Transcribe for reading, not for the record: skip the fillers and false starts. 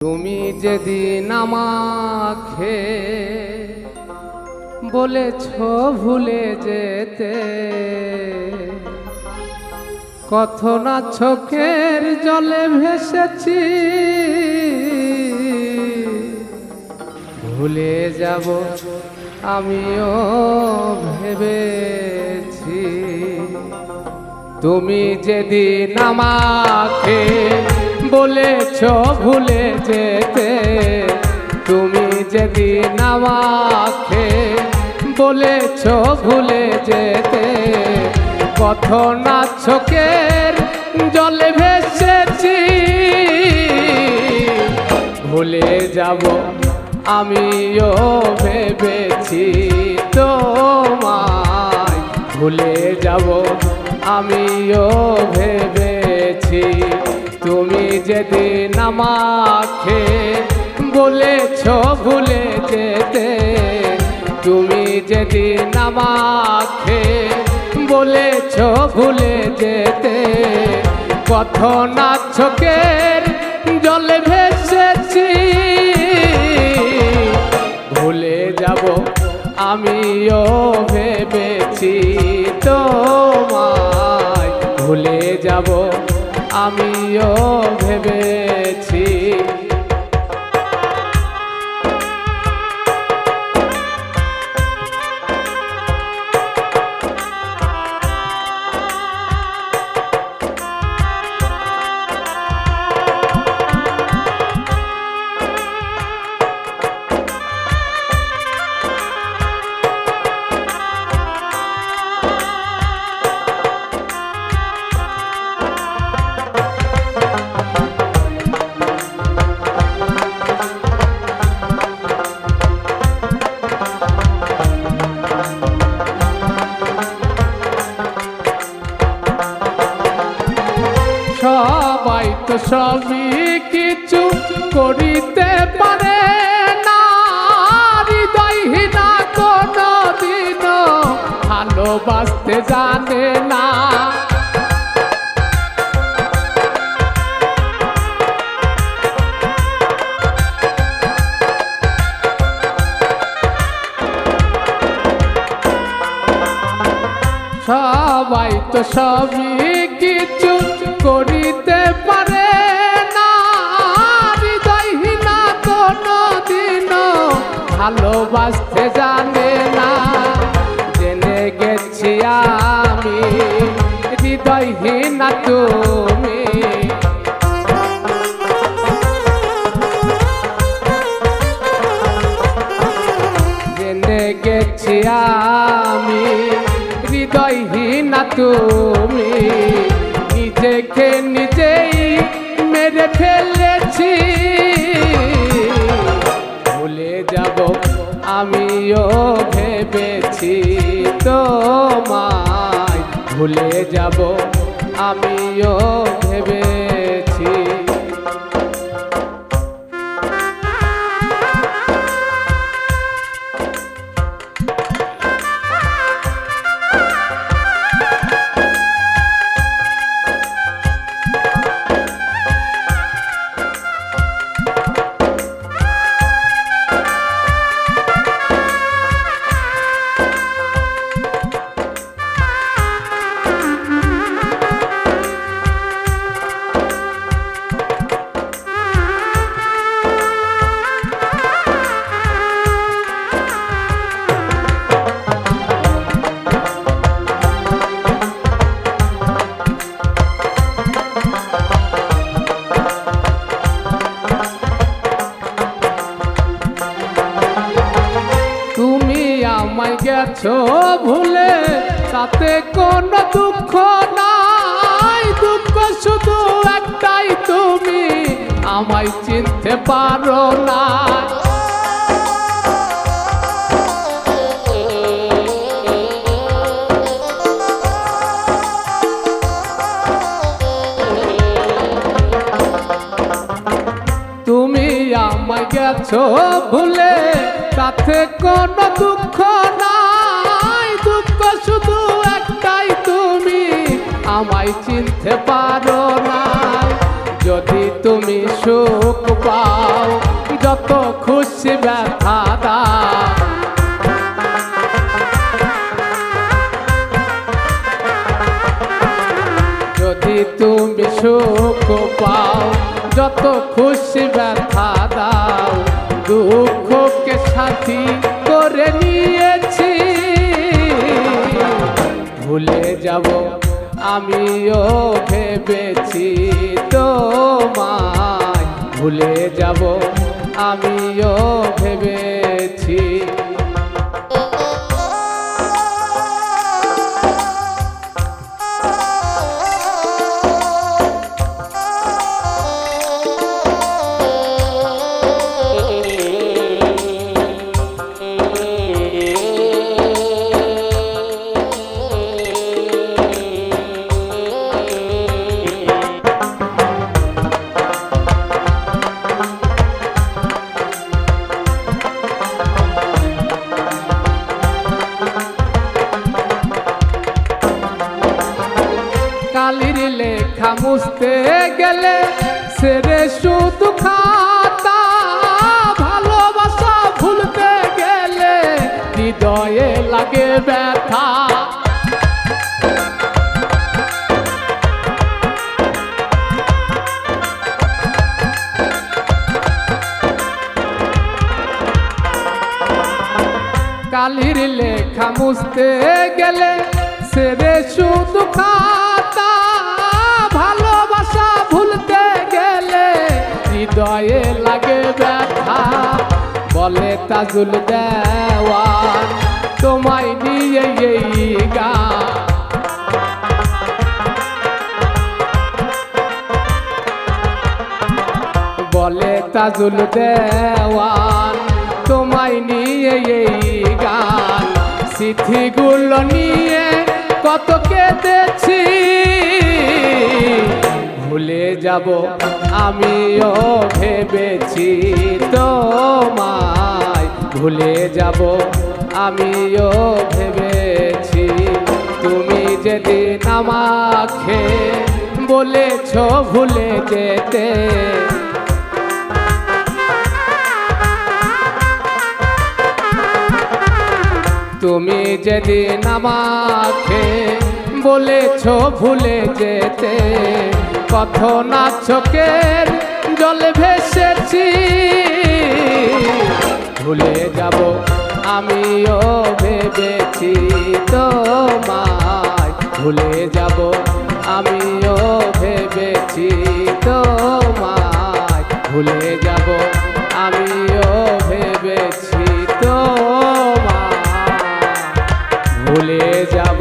তুমি যেদিন আমাকে বলেছ ভুলে যেতে, কত না চোখের জলে ভেসেছি, ভুলে যাব আমিও ভেবেছি। তুমি যেদিন আমাকে বলেছ ভুলে যেতে, তুমি যেদিন আমাকে বলেছ ভুলে যেতে, কত না চোখের জলে ভেসেছি, ভুলে যাব আমিও ভেবেছি। তোমায় ভুলে যাব আমিও ভেবেছি। তুমি যেদিন আমাকে বলেছ ভুলে যেতে, তুমি যেদিন আমাকে বলেছ ভুলে যেতে, কত না চোখের জলে ভেসেছি, ভুলে যাব আমিও ভেবেছি। তোমায় ভুলে যাব আমিও ভেবেছি। সবাই তো সবই কিছু করিতে পারে না, হৃদয়হীনা কোনো দিনও ভালোবাসতে জানে না। সবাই তো সবই কিছু করিতে পারে না, হৃদয়হীনা কোনো দিনও ভালোবাসতে জানে না। জেনে গেছি আমি হৃদয়হীনা তুমি, জেনে গেছি আমি হৃদয়হীনা তুমি, নিজেকে নিজেই মেরে ফেলেছি, ভুলে যাব আমিও ভেবেছি। তোমায় ভুলে যাব আমিও ভেবেছি। আমায় গেছো ভুলে, তাতে কোনো দুঃখ নাই, দুঃখ শুধু একটাই তুমি আমায় চিনতে পারো না। তুমি আমায় গেছো ভুলে, তাতে কোনো দুঃখ নাই, দুঃখ শুধু একটাই তুমি আমায় চিনতে পারো না। যদি তুমি সুখ পাও যত খুশি ব্যথা দাও। যদি তুমি সুখ পাও যত খুশি ব্যথা দাও। দুঃখকে সাথী করে নিয়েছি, ভুলে যাব আমিও ভেবেছি তোমায়, ভুলে যাব আমিও ভেবেছি। কালির লেখা মুছতে গেলে সেরে শুধু খাতা, ভালোবাসা ভুলতে গেলে হৃদয়ে লাগে ব্যথা। কালির লেখা মুছতে গেলে সেরে শুধু খাতা, ভালোবাসা ভুলতে গেলে হৃদয়ে লাগে ব্যথা। বলে তাজুল দেওয়ান তোমায় নিয়ে এই গান, বলে তাজুল দেওয়ান তোমায় নিয়ে এই গান। স্মৃতিগুলো নিয়ে কত কেঁদেছি, ভুলে যাব আমিও ভেবেছি তোমায়, ভুলে যাব আমিও ভেবেছি। তুমি যেদিন আমাকে বলেছ ভুলে যেতে, তুমি যেদিন আমাকে বলেছ ভুলে যেতে, কত না চোখের জলে ভেসেছি, ভুলে যাব আমিও ভেবেছি তোমায়, ভুলে যাব আমিও ভেবেছি তোমায়, ভুলে যাব আমিও ভেবেছি তোমায়, ভুলে যাব।